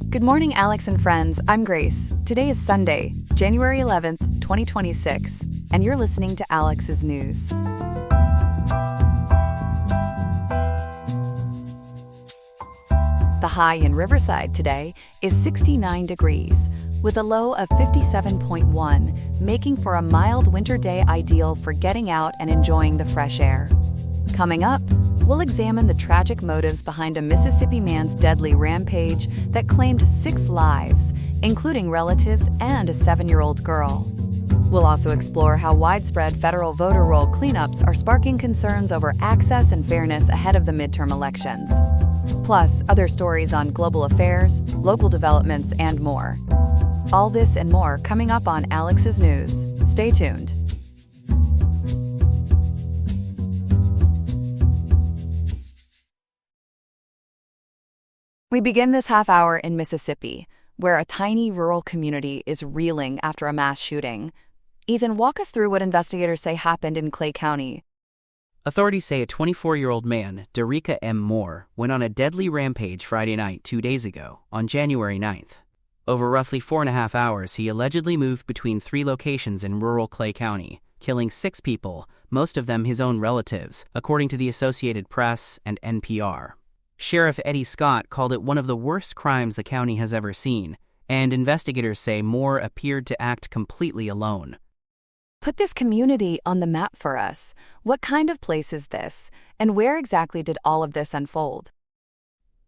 Good morning, Alex and friends. I'm Grace. Today is Sunday, January 11th, 2026, and you're listening to Alex's News. The high in Riverside today is 69 degrees, with a low of 57.1, making for a mild winter day ideal for getting out and enjoying the fresh air. Coming up, we'll examine the tragic motives behind a Mississippi man's deadly rampage that claimed 6 lives, including relatives and a 7-year-old girl. We'll also explore how widespread federal voter roll cleanups are sparking concerns over access and fairness ahead of the midterm elections. Plus, other stories on global affairs, local developments, and more. All this and more coming up on Alex's News. Stay tuned. We begin this half hour in Mississippi, where a tiny rural community is reeling after a mass shooting. Ethan, walk us through what investigators say happened in Clay County. Authorities say a 24-year-old man, Derica M. Moore, went on a deadly rampage Friday night 2 days ago, on January 9th. Over roughly 4.5 hours, he allegedly moved between 3 locations in rural Clay County, killing 6 people, most of them his own relatives, according to the Associated Press and NPR. Sheriff Eddie Scott called it one of the worst crimes the county has ever seen, and investigators say Moore appeared to act completely alone. Put this community on the map for us. What kind of place is this, and where exactly did all of this unfold?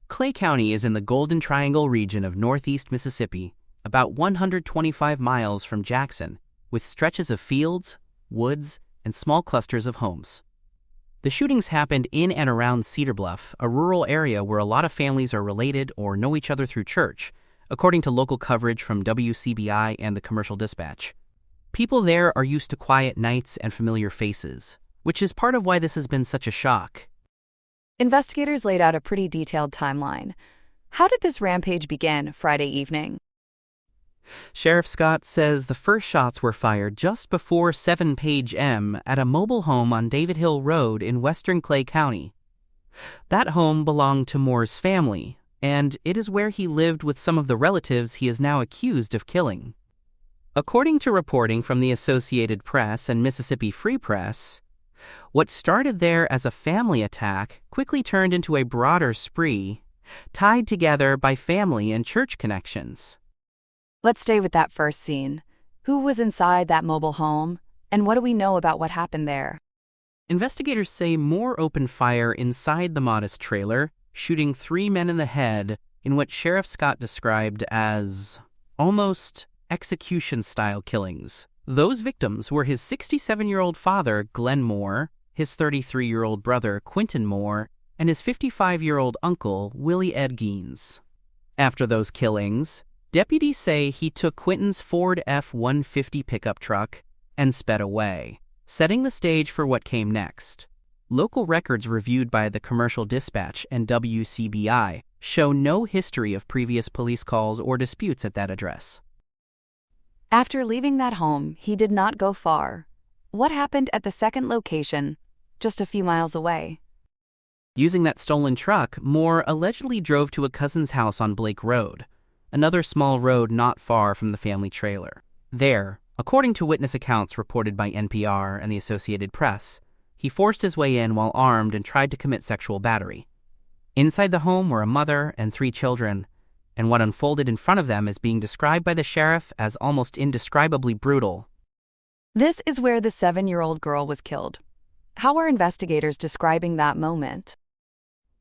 Clay County is in the Golden Triangle region of northeast Mississippi, about 125 miles from Jackson, with stretches of fields, woods, and small clusters of homes. The shootings happened in and around Cedar Bluff, a rural area where a lot of families are related or know each other through church, according to local coverage from WCBI and the Commercial Dispatch. People there are used to quiet nights and familiar faces, which is part of why this has been such a shock. Investigators laid out a pretty detailed timeline. How did this rampage begin Friday evening? Sheriff Scott says the first shots were fired just before 7 p.m. at a mobile home on David Hill Road in western Clay County. That home belonged to Moore's family, and it is where he lived with some of the relatives he is now accused of killing. According to reporting from the Associated Press and Mississippi Free Press, what started there as a family attack quickly turned into a broader spree, tied together by family and church connections. Let's stay with that first scene. Who was inside that mobile home, and what do we know about what happened there? Investigators say Moore opened fire inside the modest trailer, shooting 3 men in the head in what Sheriff Scott described as almost execution-style killings. Those victims were his 67-year-old father, Glenn Moore, his 33-year-old brother, Quentin Moore, and his 55-year-old uncle, Willie Ed Geens. After those killings, deputies say he took Quentin's Ford F-150 pickup truck and sped away, setting the stage for what came next. Local records reviewed by the Commercial Dispatch and WCBI show no history of previous police calls or disputes at that address. After leaving that home, he did not go far. What happened at the second location, just a few miles away? Using that stolen truck, Moore allegedly drove to a cousin's house on Blake Road, another small road not far from the family trailer. There, according to witness accounts reported by NPR and the Associated Press, he forced his way in while armed and tried to commit sexual battery. Inside the home were a mother and 3 children, and what unfolded in front of them is being described by the sheriff as almost indescribably brutal. This is where the 7-year-old girl was killed. How are investigators describing that moment?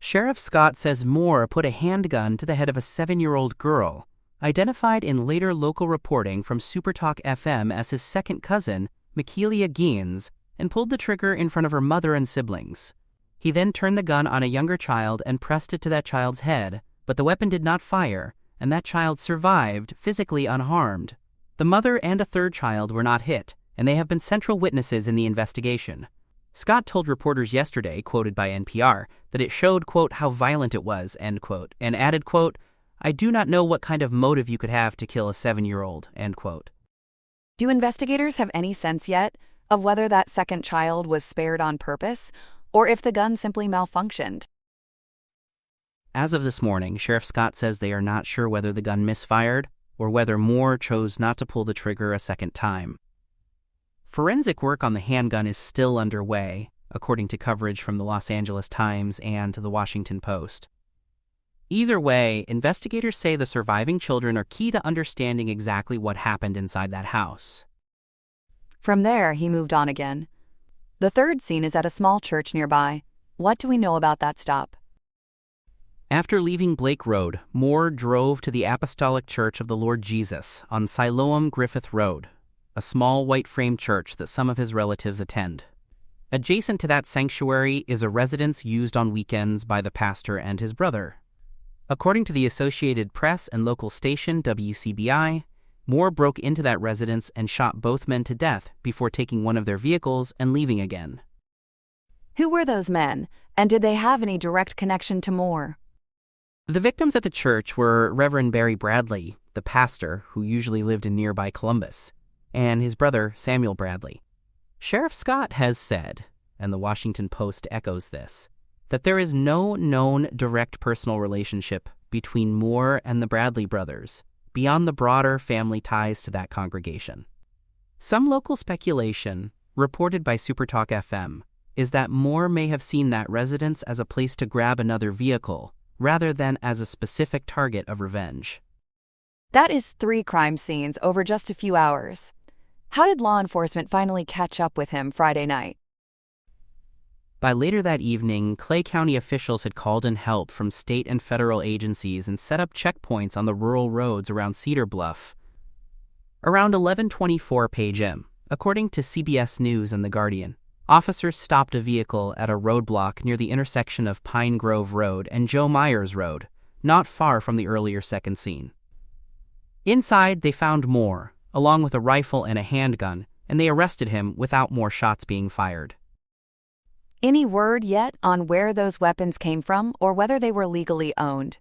Sheriff Scott says Moore put a handgun to the head of a 7-year-old girl, identified in later local reporting from Supertalk FM as his second cousin, Michaelia Geens, and pulled the trigger in front of her mother and siblings. He then turned the gun on a younger child and pressed it to that child's head, but the weapon did not fire, and that child survived, physically unharmed. The mother and a 3rd child were not hit, and they have been central witnesses in the investigation. Scott told reporters yesterday, quoted by NPR, that it showed, quote, how violent it was, end quote, and added, quote, I do not know what kind of motive you could have to kill a 7-year-old, end quote. Do investigators have any sense yet of whether that second child was spared on purpose, or if the gun simply malfunctioned? As of this morning, Sheriff Scott says they are not sure whether the gun misfired or whether Moore chose not to pull the trigger a second time. Forensic work on the handgun is still underway, according to coverage from the Los Angeles Times and the Washington Post. Either way, investigators say the surviving children are key to understanding exactly what happened inside that house. From there, he moved on again. The third scene is at a small church nearby. What do we know about that stop? After leaving Blake Road, Moore drove to the Apostolic Church of the Lord Jesus on Siloam Griffith Road, a small white-frame church that some of his relatives attend. Adjacent to that sanctuary is a residence used on weekends by the pastor and his brother. According to the Associated Press and local station WCBI, Moore broke into that residence and shot both men to death before taking one of their vehicles and leaving again. Who were those men, and did they have any direct connection to Moore? The victims at the church were Reverend Barry Bradley, the pastor who usually lived in nearby Columbus, and his brother Samuel Bradley. Sheriff Scott has said, and the Washington Post echoes this, that there is no known direct personal relationship between Moore and the Bradley brothers, beyond the broader family ties to that congregation. Some local speculation, reported by Supertalk FM, is that Moore may have seen that residence as a place to grab another vehicle, rather than as a specific target of revenge. That is 3 crime scenes over just a few hours. How did law enforcement finally catch up with him Friday night? By later that evening, Clay County officials had called in help from state and federal agencies and set up checkpoints on the rural roads around Cedar Bluff. Around 11:24 p.m., according to CBS News and The Guardian, officers stopped a vehicle at a roadblock near the intersection of Pine Grove Road and Joe Myers Road, not far from the earlier second scene. Inside, they found Moore, along with a rifle and a handgun, and they arrested him without more shots being fired. Any word yet on where those weapons came from or whether they were legally owned?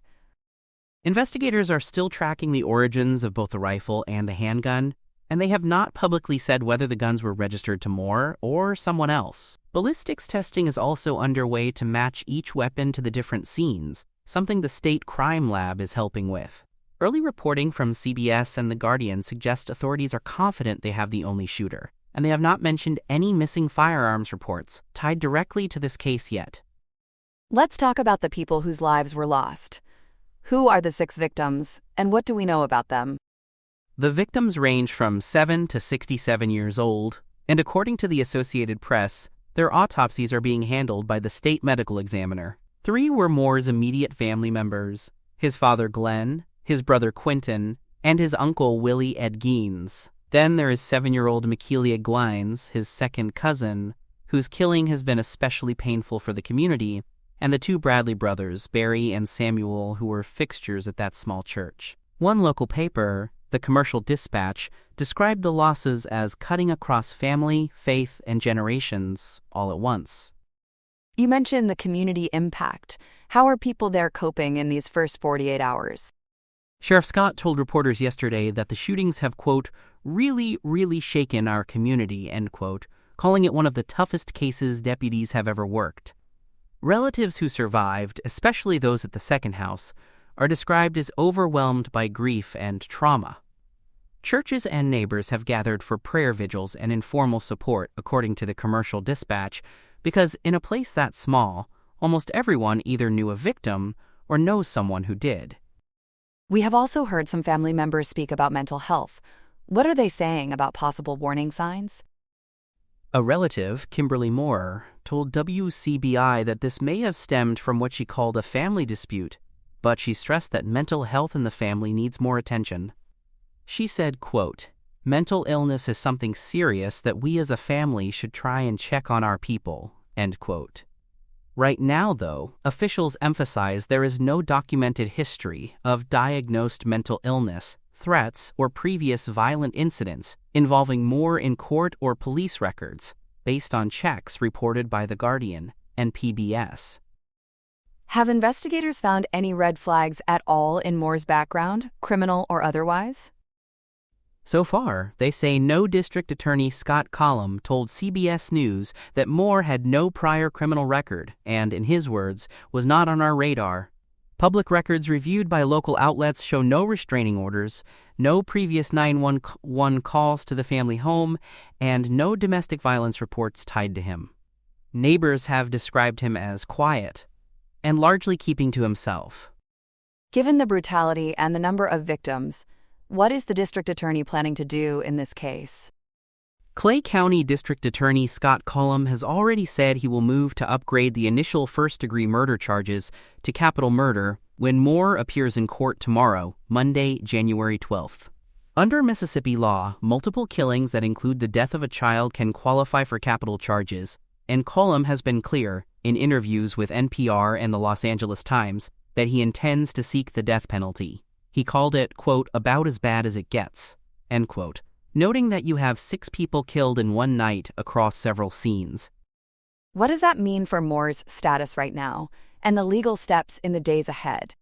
Investigators are still tracking the origins of both the rifle and the handgun, and they have not publicly said whether the guns were registered to Moore or someone else. Ballistics testing is also underway to match each weapon to the different scenes, something the state crime lab is helping with. Early reporting from CBS and The Guardian suggests authorities are confident they have the only shooter, and they have not mentioned any missing firearms reports tied directly to this case yet. Let's talk about the people whose lives were lost. Who are the 6 victims, and what do we know about them? The victims range from 7 to 67 years old, and according to the Associated Press, their autopsies are being handled by the state medical examiner. 3 were Moore's immediate family members: his father Glenn, his brother Quentin, and his uncle Willie Ed Geens. Then there is 7-year-old Michaelia Glines, his second cousin, whose killing has been especially painful for the community, and the 2 Bradley brothers, Barry and Samuel, who were fixtures at that small church. One local paper, the Commercial Dispatch, described the losses as cutting across family, faith, and generations all at once. You mentioned the community impact. How are people there coping in these first 48 hours? Sheriff Scott told reporters yesterday that the shootings have, quote, really shaken our community, end quote, calling it one of the toughest cases deputies have ever worked. Relatives who survived, especially those at the second house, are described as overwhelmed by grief and trauma. Churches and neighbors have gathered for prayer vigils and informal support, according to the Commercial Dispatch, because in a place that small, almost everyone either knew a victim or knows someone who did. We have also heard some family members speak about mental health. What are they saying about possible warning signs? A relative, Kimberly Moore, told WCBI that this may have stemmed from what she called a family dispute, but she stressed that mental health in the family needs more attention. She said, quote, "Mental illness is something serious that we as a family should try and check on our people," end quote. Right now, though, officials emphasize there is no documented history of diagnosed mental illness, threats, or previous violent incidents involving Moore in court or police records, based on checks reported by The Guardian and PBS. Have investigators found any red flags at all in Moore's background, criminal or otherwise? So far, they say no District Attorney Scott Collum told CBS News that Moore had no prior criminal record and, in his words, was not on our radar. Public records reviewed by local outlets show no restraining orders, no previous 911 calls to the family home, and no domestic violence reports tied to him. Neighbors have described him as quiet and largely keeping to himself. Given the brutality and the number of victims, what is the district attorney planning to do in this case? Clay County District Attorney Scott Cullum has already said he will move to upgrade the initial first-degree murder charges to capital murder when Moore appears in court tomorrow, Monday, January 12th. Under Mississippi law, multiple killings that include the death of a child can qualify for capital charges, and Cullum has been clear, in interviews with NPR and the Los Angeles Times, that he intends to seek the death penalty. He called it, quote, about as bad as it gets, end quote, noting that you have 6 people killed in one night across several scenes. What does that mean for Moore's status right now and the legal steps in the days ahead?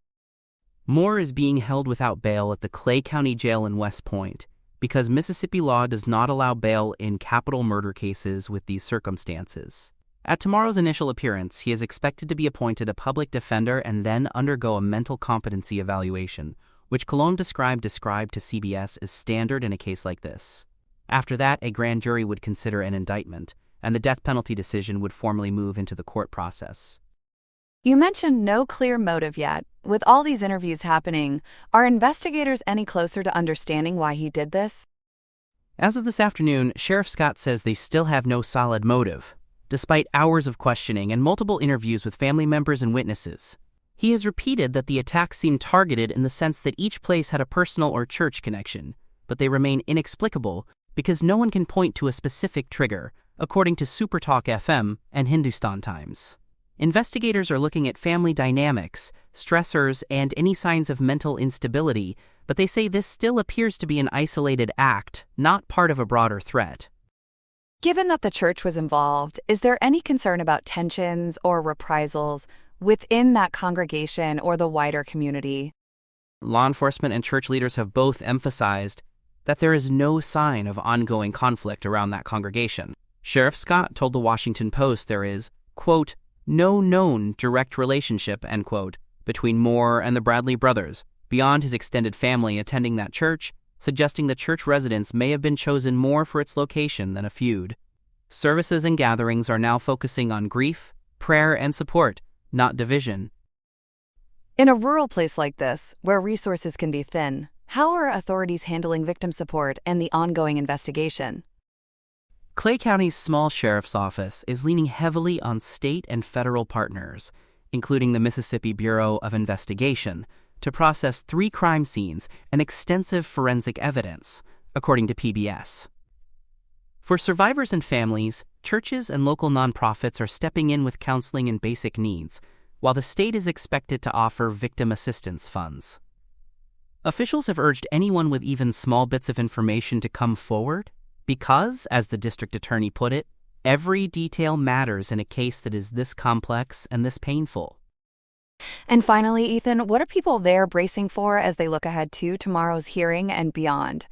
Moore is being held without bail at the Clay County Jail in West Point because Mississippi law does not allow bail in capital murder cases with these circumstances. At tomorrow's initial appearance, he is expected to be appointed a public defender and then undergo a mental competency evaluation, which Cullum described to CBS as standard in a case like this. After that, a grand jury would consider an indictment, and the death penalty decision would formally move into the court process. You mentioned no clear motive yet. With all these interviews happening, are investigators any closer to understanding why he did this? As of this afternoon, Sheriff Scott says they still have no solid motive, despite hours of questioning and multiple interviews with family members and witnesses. He has repeated that the attacks seemed targeted in the sense that each place had a personal or church connection, but they remain inexplicable because no one can point to a specific trigger, according to Supertalk FM and Hindustan Times. Investigators are looking at family dynamics, stressors, and any signs of mental instability, but they say this still appears to be an isolated act, not part of a broader threat. Given that the church was involved, is there any concern about tensions or reprisals within that congregation or the wider community? Law enforcement and church leaders have both emphasized that there is no sign of ongoing conflict around that congregation. Sheriff Scott told the Washington Post there is, quote, no known direct relationship, end quote, between Moore and the Bradley brothers, beyond his extended family attending that church, suggesting the church residence may have been chosen more for its location than a feud. Services and gatherings are now focusing on grief, prayer, and support, not division. In a rural place like this, where resources can be thin, how are authorities handling victim support and the ongoing investigation? Clay County's small sheriff's office is leaning heavily on state and federal partners, including the Mississippi Bureau of Investigation, to process 3 crime scenes and extensive forensic evidence, according to PBS. For survivors and families, churches and local nonprofits are stepping in with counseling and basic needs, while the state is expected to offer victim assistance funds. Officials have urged anyone with even small bits of information to come forward because, as the district attorney put it, every detail matters in a case that is this complex and this painful. And finally, Ethan, what are people there bracing for as they look ahead to tomorrow's hearing and beyond?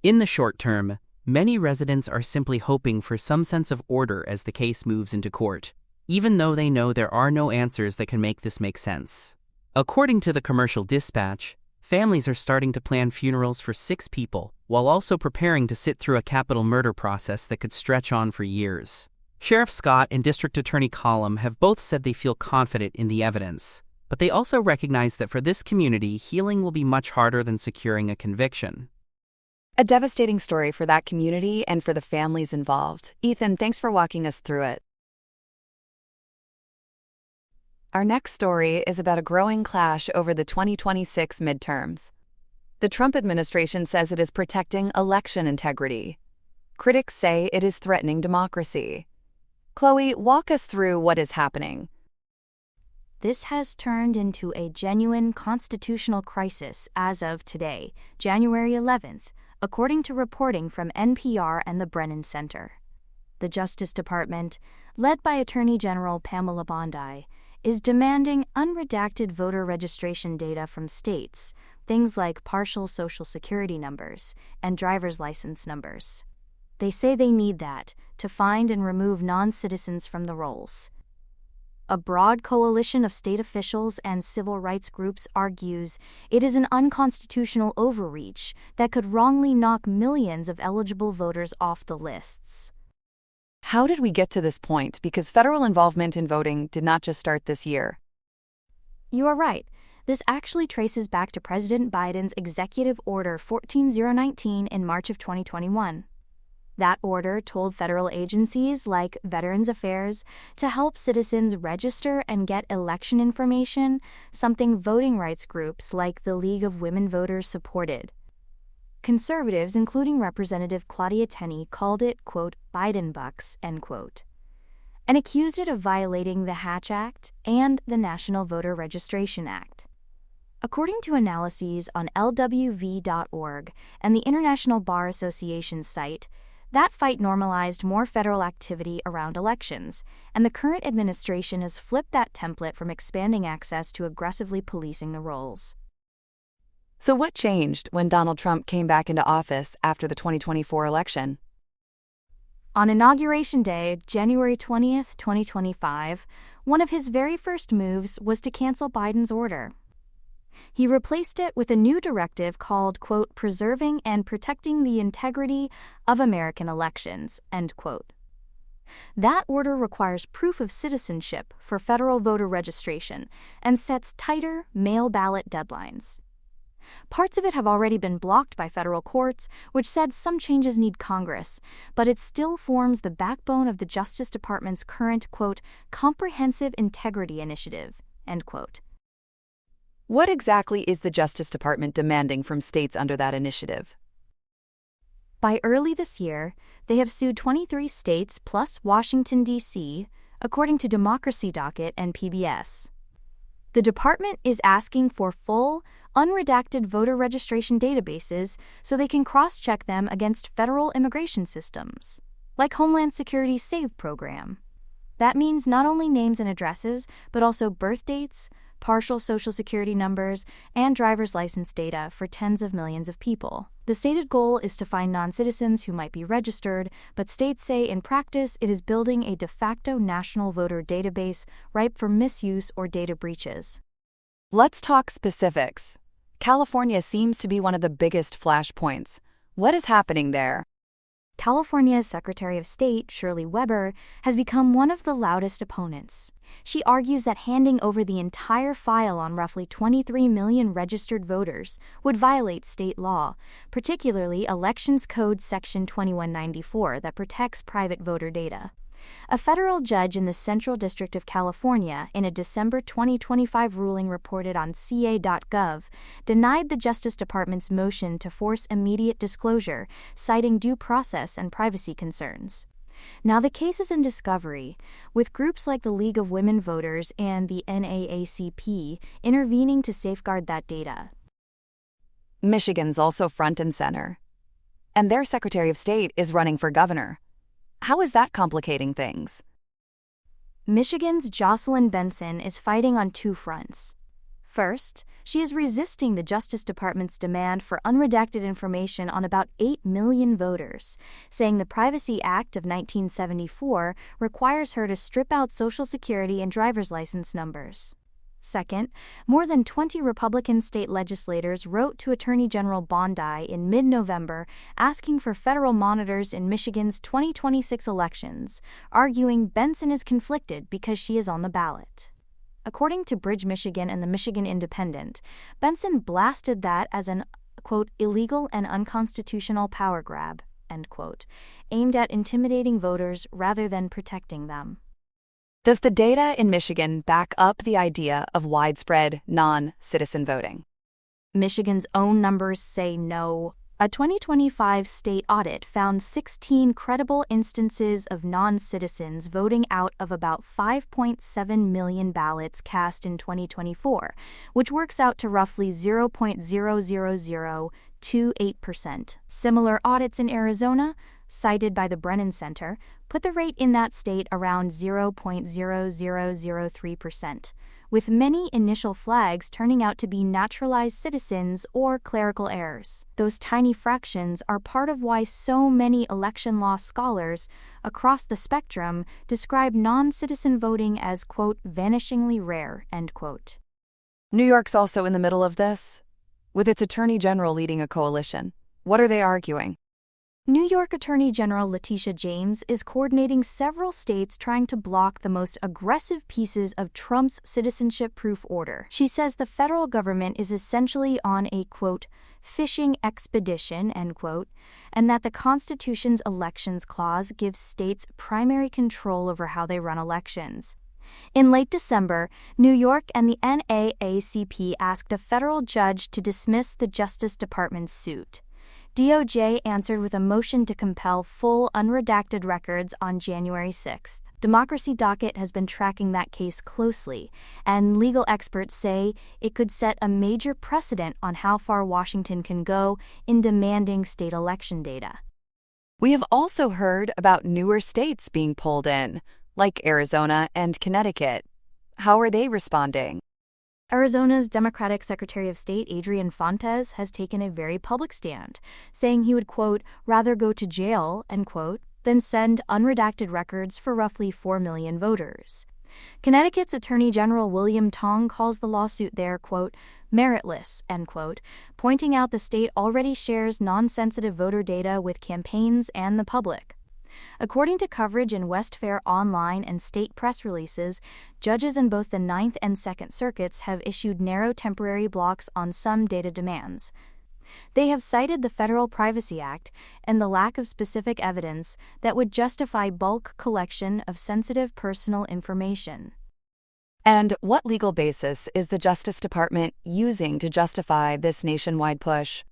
In the short term, many residents are simply hoping for some sense of order as the case moves into court, even though they know there are no answers that can make this make sense. According to the Commercial Dispatch, families are starting to plan funerals for 6 people, while also preparing to sit through a capital murder process that could stretch on for years. Sheriff Scott and District Attorney Cullum have both said they feel confident in the evidence, but they also recognize that for this community, healing will be much harder than securing a conviction. A devastating story for that community and for the families involved. Ethan, thanks for walking us through it. Our next story is about a growing clash over the 2026 midterms. The Trump administration says it is protecting election integrity. Critics say it is threatening democracy. Chloe, walk us through what is happening. This has turned into a genuine constitutional crisis as of today, January 11th, according to reporting from NPR and the Brennan Center. The Justice Department, led by Attorney General Pamela Bondi, is demanding unredacted voter registration data from states, things like partial Social Security numbers and driver's license numbers. They say they need that to find and remove non-citizens from the rolls. A broad coalition of state officials and civil rights groups argues it is an unconstitutional overreach that could wrongly knock millions of eligible voters off the lists. How did we get to this point? Because federal involvement in voting did not just start this year. You are right. This actually traces back to President Biden's Executive Order 14019 in March of 2021. That order told federal agencies like Veterans Affairs to help citizens register and get election information, something voting rights groups like the League of Women Voters supported. Conservatives, including Representative Claudia Tenney, called it, quote, Biden bucks, end quote, and accused it of violating the Hatch Act and the National Voter Registration Act. According to analyses on lwv.org and the International Bar Association's site, that fight normalized more federal activity around elections, and the current administration has flipped that template from expanding access to aggressively policing the rolls. So what changed when Donald Trump came back into office after the 2024 election? On Inauguration Day, January 20th, 2025, one of his very first moves was to cancel Biden's order. He replaced it with a new directive called, quote, Preserving and Protecting the Integrity of American Elections, end quote. That order requires proof of citizenship for federal voter registration and sets tighter mail ballot deadlines. Parts of it have already been blocked by federal courts, which said some changes need Congress, but it still forms the backbone of the Justice Department's current, quote, Comprehensive Integrity Initiative, end quote. What exactly is the Justice Department demanding from states under that initiative? By early this year, they have sued 23 states plus Washington, D.C., according to Democracy Docket and PBS. The department is asking for full, unredacted voter registration databases so they can cross-check them against federal immigration systems, like Homeland Security's SAVE program. That means not only names and addresses, but also birth dates, partial Social Security numbers, and driver's license data for tens of millions of people. The stated goal is to find non-citizens who might be registered, but states say in practice it is building a de facto national voter database ripe for misuse or data breaches. Let's talk specifics. California seems to be one of the biggest flashpoints. What is happening there? California's Secretary of State, Shirley Weber, has become one of the loudest opponents. She argues that handing over the entire file on roughly 23 million registered voters would violate state law, particularly Elections Code Section 2194 that protects private voter data. A federal judge in the Central District of California, in a December 2025 ruling reported on ca.gov, denied the Justice Department's motion to force immediate disclosure, citing due process and privacy concerns. Now the case is in discovery, with groups like the League of Women Voters and the NAACP intervening to safeguard that data. Michigan's also front and center, and their Secretary of State is running for governor. How is that complicating things? Michigan's Jocelyn Benson is fighting on two fronts. First, she is resisting the Justice Department's demand for unredacted information on about 8 million voters, saying the Privacy Act of 1974 requires her to strip out Social Security and driver's license numbers. Second, more than 20 Republican state legislators wrote to Attorney General Bondi in mid-November asking for federal monitors in Michigan's 2026 elections, arguing Benson is conflicted because she is on the ballot. According to Bridge Michigan and the Michigan Independent, Benson blasted that as an, quote, illegal and unconstitutional power grab, end quote, aimed at intimidating voters rather than protecting them. Does the data in Michigan back up the idea of widespread non-citizen voting? Michigan's own numbers say no. A 2025 state audit found 16 credible instances of non-citizens voting out of about 5.7 million ballots cast in 2024, which works out to roughly 0.00028%. Similar audits in Arizona, cited by the Brennan Center, put the rate in that state around 0.0003%, with many initial flags turning out to be naturalized citizens or clerical errors. Those tiny fractions are part of why so many election law scholars across the spectrum describe non-citizen voting as, quote, vanishingly rare, end quote. New York's also in the middle of this, with its attorney general leading a coalition. What are they arguing? New York Attorney General Letitia James is coordinating several states trying to block the most aggressive pieces of Trump's citizenship-proof order. She says the federal government is essentially on a, quote, fishing expedition, end quote, and that the Constitution's elections clause gives states primary control over how they run elections. In late December, New York and the NAACP asked a federal judge to dismiss the Justice Department's suit. DOJ answered with a motion to compel full unredacted records on January 6. Democracy Docket has been tracking that case closely, and legal experts say it could set a major precedent on how far Washington can go in demanding state election data. We have also heard about newer states being pulled in, like Arizona and Connecticut. How are they responding? Arizona's Democratic Secretary of State Adrian Fontes has taken a very public stand, saying he would, quote, rather go to jail, end quote, than send unredacted records for roughly 4 million voters. Connecticut's Attorney General William Tong calls the lawsuit there, quote, meritless, end quote, pointing out the state already shares non-sensitive voter data with campaigns and the public. According to coverage in West Fair Online and state press releases, judges in both the Ninth and Second Circuits have issued narrow temporary blocks on some data demands. They have cited the Federal Privacy Act and the lack of specific evidence that would justify bulk collection of sensitive personal information. And what legal basis is the Justice Department using to justify this nationwide push?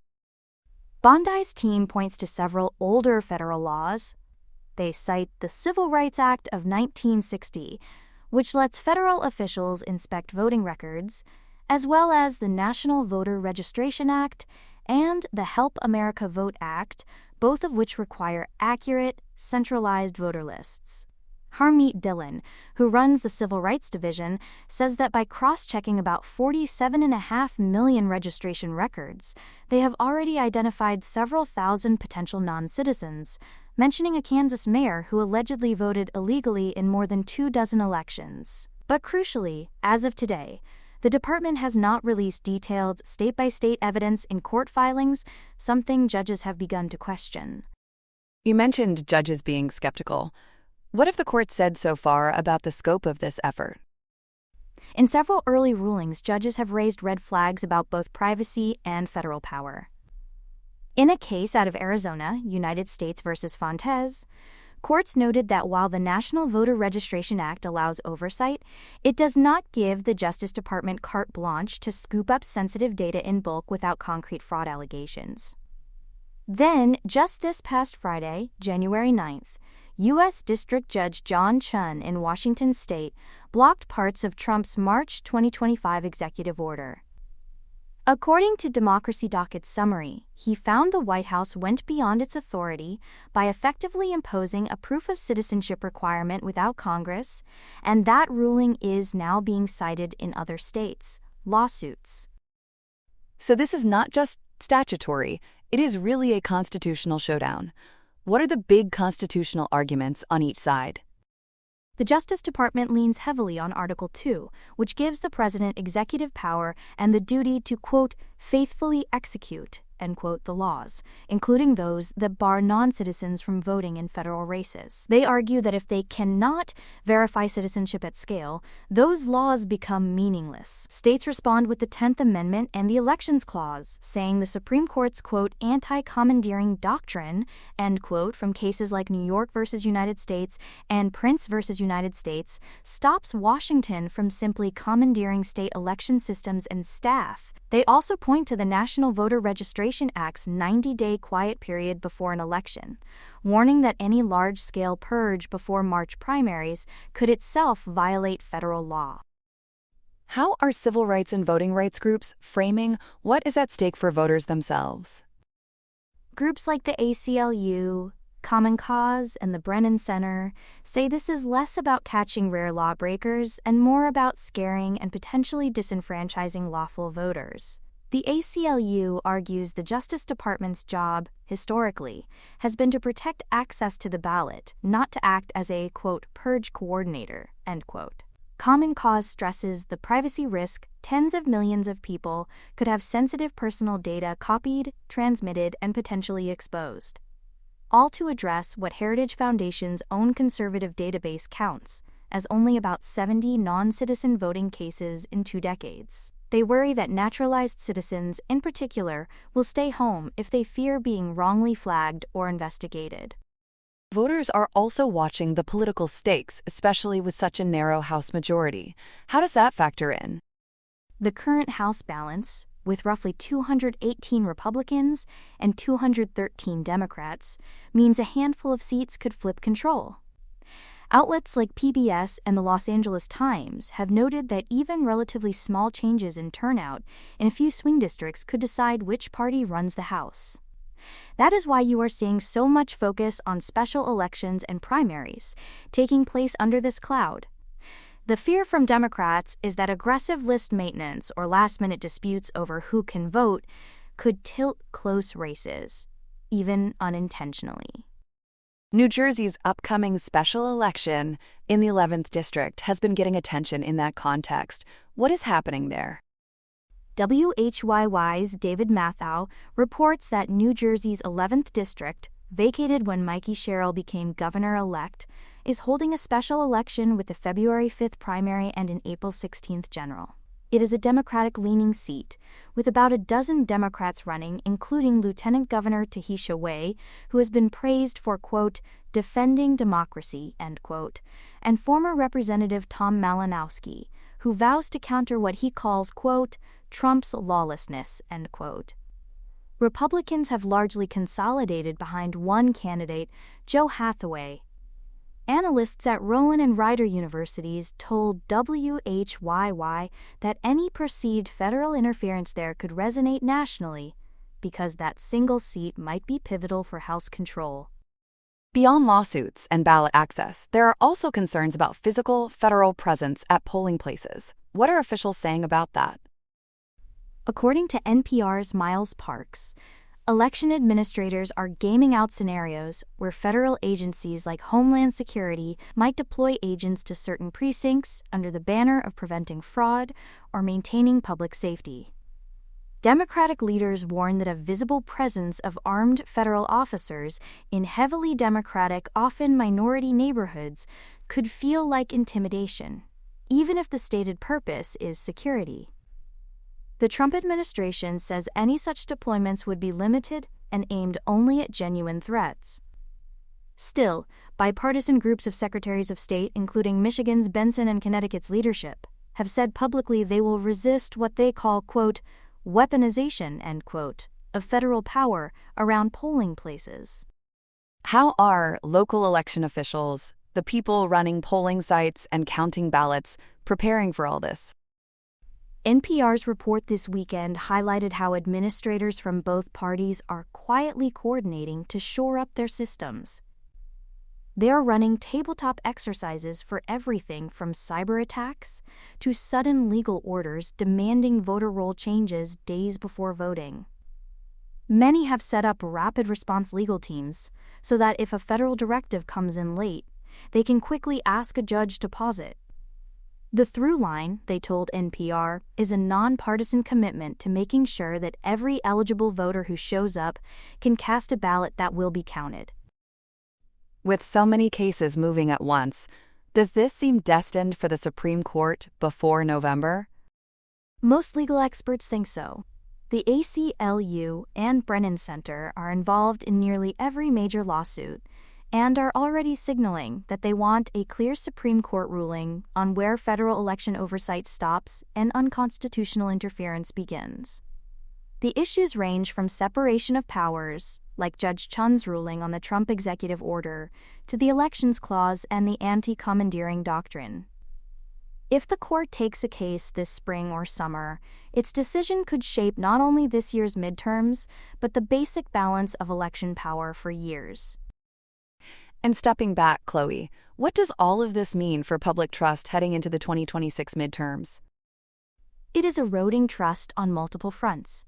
Bondi's team points to several older federal laws. They cite the Civil Rights Act of 1960, which lets federal officials inspect voting records, as well as the National Voter Registration Act and the Help America Vote Act, both of which require accurate, centralized voter lists. Harmeet Dillon, who runs the Civil Rights Division, says that by cross-checking about 47.5 million registration records, they have already identified several thousand potential non-citizens, mentioning a Kansas mayor who allegedly voted illegally in more than 24 elections. But crucially, as of today, the department has not released detailed state-by-state evidence in court filings, something judges have begun to question. You mentioned judges being skeptical. What have the courts said so far about the scope of this effort? In several early rulings, judges have raised red flags about both privacy and federal power. In a case out of Arizona, United States versus Fontes, courts noted that while the National Voter Registration Act allows oversight, it does not give the Justice Department carte blanche to scoop up sensitive data in bulk without concrete fraud allegations. Then, just this past Friday, January 9th, U.S. District Judge John Chun in Washington state blocked parts of Trump's March 2025 executive order. According to Democracy Docket's summary, he found the White House went beyond its authority by effectively imposing a proof of citizenship requirement without Congress, and that ruling is now being cited in other states' lawsuits. So this is not just statutory, it is really a constitutional showdown. What are the big constitutional arguments on each side? The Justice Department leans heavily on Article 2, which gives the president executive power and the duty to, quote, faithfully execute, end quote, the laws, including those that bar non-citizens from voting in federal races. They argue that if they cannot verify citizenship at scale, those laws become meaningless. States respond with the 10th Amendment and the Elections Clause, saying the Supreme Court's, quote, anti-commandeering doctrine, end quote, from cases like New York versus United States and Prince versus United States, stops Washington from simply commandeering state election systems and staff. They also point to the National Voter Registration Act's 90-day quiet period before an election, warning that any large-scale purge before March primaries could itself violate federal law. How are civil rights and voting rights groups framing what is at stake for voters themselves? Groups like the ACLU, Common Cause and the Brennan Center say this is less about catching rare lawbreakers and more about scaring and potentially disenfranchising lawful voters. The ACLU argues the Justice Department's job, historically, has been to protect access to the ballot, not to act as a, quote, purge coordinator, end quote. Common Cause stresses the privacy risk tens of millions of people could have sensitive personal data copied, transmitted, and potentially exposed. All to address what Heritage Foundation's own conservative database counts as only about 70 non-citizen voting cases in 2 decades. They worry that naturalized citizens, in particular, will stay home if they fear being wrongly flagged or investigated. Voters are also watching the political stakes, especially with such a narrow House majority. How does that factor in? The current House balance, with roughly 218 Republicans and 213 Democrats, means a handful of seats could flip control. Outlets like PBS and the Los Angeles Times have noted that even relatively small changes in turnout in a few swing districts could decide which party runs the House. That is why you are seeing so much focus on special elections and primaries taking place under this cloud. The fear from Democrats is that aggressive list maintenance or last-minute disputes over who can vote could tilt close races, even unintentionally. New Jersey's upcoming special election in the 11th District has been getting attention in that context. What is happening there? WHYY's David Mathau reports that New Jersey's 11th District, vacated when Mikey Sherrill became governor-elect, is holding a special election with the February 5th primary and an April 16th general. It is a Democratic-leaning seat, with about a dozen Democrats running, including Lieutenant Governor Tahisha Way, who has been praised for, quote, defending democracy, end quote, and former Representative Tom Malinowski, who vows to counter what he calls, quote, Trump's lawlessness, end quote. Republicans have largely consolidated behind one candidate, Joe Hathaway. Analysts at Rowan and Rider universities told WHYY that any perceived federal interference there could resonate nationally because that single seat might be pivotal for House control. Beyond lawsuits and ballot access, there are also concerns about physical federal presence at polling places. What are officials saying about that? According to NPR's Miles Parks, election administrators are gaming out scenarios where federal agencies like Homeland Security might deploy agents to certain precincts under the banner of preventing fraud or maintaining public safety. Democratic leaders warn that a visible presence of armed federal officers in heavily Democratic, often minority neighborhoods could feel like intimidation, even if the stated purpose is security. The Trump administration says any such deployments would be limited and aimed only at genuine threats. Still, bipartisan groups of secretaries of state, including Michigan's Benson and Connecticut's leadership, have said publicly they will resist what they call, quote, weaponization, end quote, of federal power around polling places. How are local election officials, the people running polling sites and counting ballots, preparing for all this? NPR's report this weekend highlighted how administrators from both parties are quietly coordinating to shore up their systems. They are running tabletop exercises for everything from cyber attacks to sudden legal orders demanding voter roll changes days before voting. Many have set up rapid response legal teams so that if a federal directive comes in late, they can quickly ask a judge to pause it. The through line, they told NPR, is a nonpartisan commitment to making sure that every eligible voter who shows up can cast a ballot that will be counted. With so many cases moving at once, does this seem destined for the Supreme Court before November? Most legal experts think so. The ACLU and Brennan Center are involved in nearly every major lawsuit and are already signaling that they want a clear Supreme Court ruling on where federal election oversight stops and unconstitutional interference begins. The issues range from separation of powers, like Judge Chun's ruling on the Trump executive order, to the Elections Clause and the anti-commandeering doctrine. If the court takes a case this spring or summer, its decision could shape not only this year's midterms, but the basic balance of election power for years. And stepping back, Chloe, what does all of this mean for public trust heading into the 2026 midterms? It is eroding trust on multiple fronts.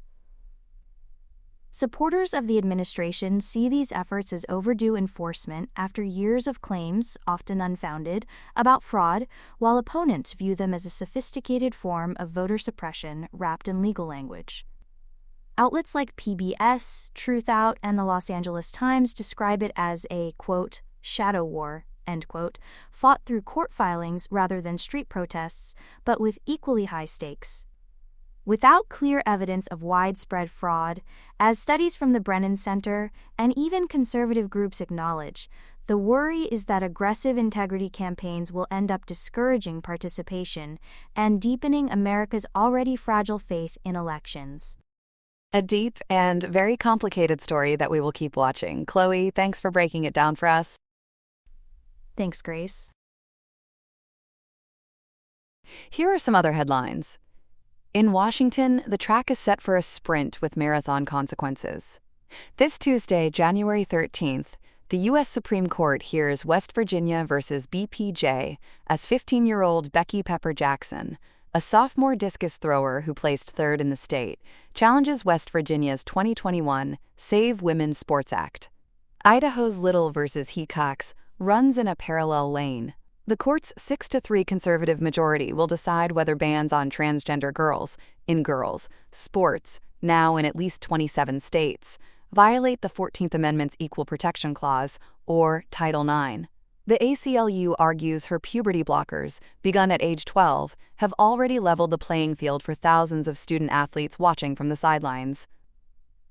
Supporters of the administration see these efforts as overdue enforcement after years of claims, often unfounded, about fraud, while opponents view them as a sophisticated form of voter suppression wrapped in legal language. Outlets like PBS, Truthout, and the Los Angeles Times describe it as a, quote, shadow war, end quote, fought through court filings rather than street protests, but with equally high stakes. Without clear evidence of widespread fraud, as studies from the Brennan Center and even conservative groups acknowledge, the worry is that aggressive integrity campaigns will end up discouraging participation and deepening America's already fragile faith in elections. A deep and very complicated story that we will keep watching. Chloe, thanks for breaking it down for us. Thanks, Grace. Here are some other headlines. In Washington, the track is set for a sprint with marathon consequences. This Tuesday, January 13th, the U.S. Supreme Court hears West Virginia versus BPJ as 15-year-old Becky Pepper Jackson, a sophomore discus thrower who placed third in the state, challenges West Virginia's 2021 Save Women's Sports Act. Idaho's Little versus Hecox runs in a parallel lane. The court's 6-3 conservative majority will decide whether bans on transgender girls, in girls, sports, now in at least 27 states, violate the 14th Amendment's Equal Protection Clause, or Title IX. The ACLU argues her puberty blockers, begun at age 12, have already leveled the playing field for thousands of student athletes watching from the sidelines.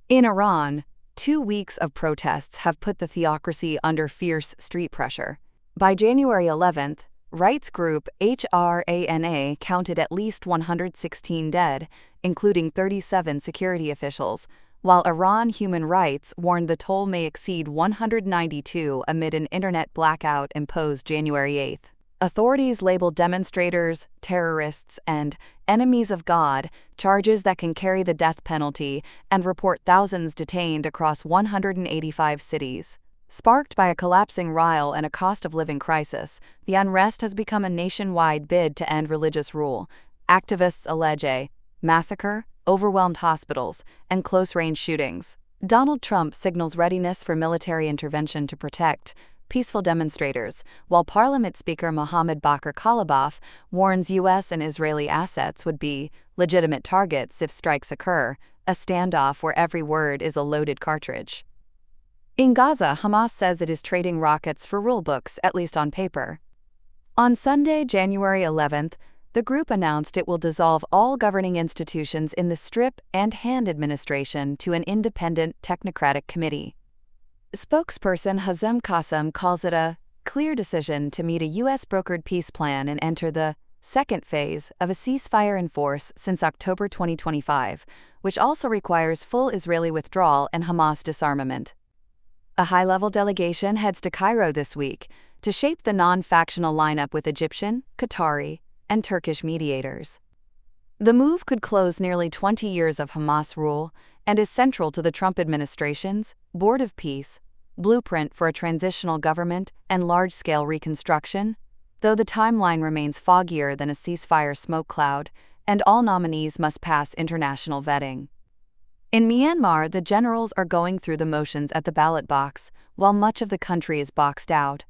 In Iran, 2 weeks of protests have put the theocracy under fierce street pressure. By January 11th, rights group HRANA counted at least 116 dead, including 37 security officials, while Iran Human Rights warned the toll may exceed 192 amid an internet blackout imposed January 8th. Authorities labeled demonstrators, terrorists, and enemies of God, charges that can carry the death penalty, and report thousands detained across 185 cities. Sparked by a collapsing rial and a cost-of-living crisis, the unrest has become a nationwide bid to end religious rule. Activists allege a massacre, overwhelmed hospitals, and close-range shootings. Donald Trump signals readiness for military intervention to protect peaceful demonstrators, while Parliament Speaker Mohammed Bakr Kalibaf warns U.S. and Israeli assets would be legitimate targets if strikes occur, a standoff where every word is a loaded cartridge. In Gaza, Hamas says it is trading rockets for rulebooks, at least on paper. On Sunday, January 11th, the group announced it will dissolve all governing institutions in the Strip and Hand administration to an independent technocratic committee. Spokesperson Hazem Qassem calls it a clear decision to meet a U.S.-brokered peace plan and enter the second phase of a ceasefire in force since October 2025, which also requires full Israeli withdrawal and Hamas disarmament. A high-level delegation heads to Cairo this week to shape the non-factional lineup with Egyptian, Qatari, and Turkish mediators. The move could close nearly 20 years of Hamas rule and is central to the Trump administration's Board of Peace blueprint for a transitional government and large-scale reconstruction, though the timeline remains foggier than a ceasefire smoke cloud, and all nominees must pass international vetting. In Myanmar, the generals are going through the motions at the ballot box, while much of the country is boxed out.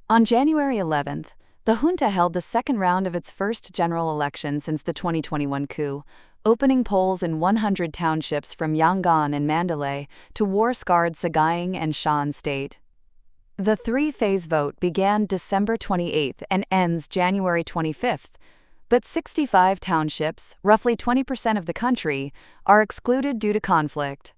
On January 11th, the junta held the second round of its first general election since the 2021 coup, opening polls in 100 townships from Yangon and Mandalay to war-scarred Sagaing and Shan State. The three-phase vote began December 28th and ends January 25th, but 65 townships, roughly 20% of the country, are excluded due to conflict.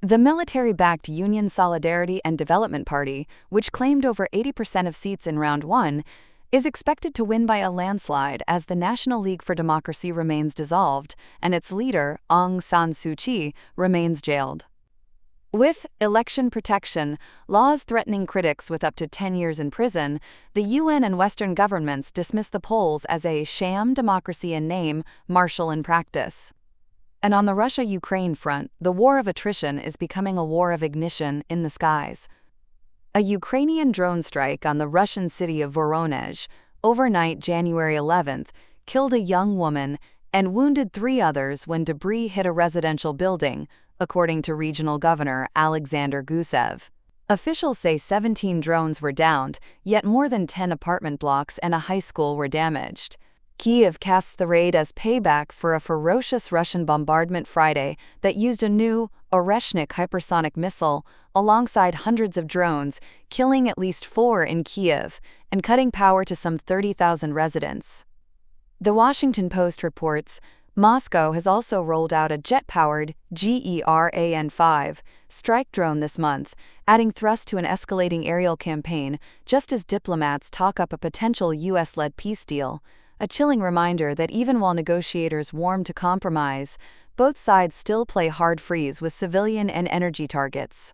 The military-backed Union Solidarity and Development Party, which claimed over 80% of seats in Round 1, is expected to win by a landslide as the National League for Democracy remains dissolved and its leader, Aung San Suu Kyi, remains jailed. With election protection, laws threatening critics with up to 10 years in prison, the UN and Western governments dismiss the polls as a sham democracy in name, martial in practice. And on the Russia-Ukraine front, the war of attrition is becoming a war of ignition in the skies. A Ukrainian drone strike on the Russian city of Voronezh, overnight January 11th, killed a young woman and wounded 3 others when debris hit a residential building, according to Regional Governor Alexander Gusev. Officials say 17 drones were downed, yet more than 10 apartment blocks and a high school were damaged. Kyiv casts the raid as payback for a ferocious Russian bombardment Friday that used a new Oreshnik hypersonic missile alongside hundreds of drones, killing at least 4 in Kyiv and cutting power to some 30,000 residents. The Washington Post reports Moscow has also rolled out a jet-powered GERAN-5 strike drone this month, adding thrust to an escalating aerial campaign just as diplomats talk up a potential U.S.-led peace deal. A chilling reminder that even while negotiators warm to compromise, both sides still play hard freeze with civilian and energy targets.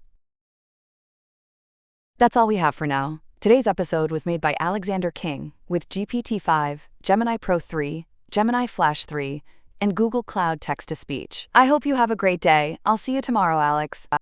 That's all we have for now. Today's episode was made by Alexander King with GPT-5, Gemini Pro 3, Gemini Flash 3, and Google Cloud Text-to-Speech. I hope you have a great day. I'll see you tomorrow, Alex.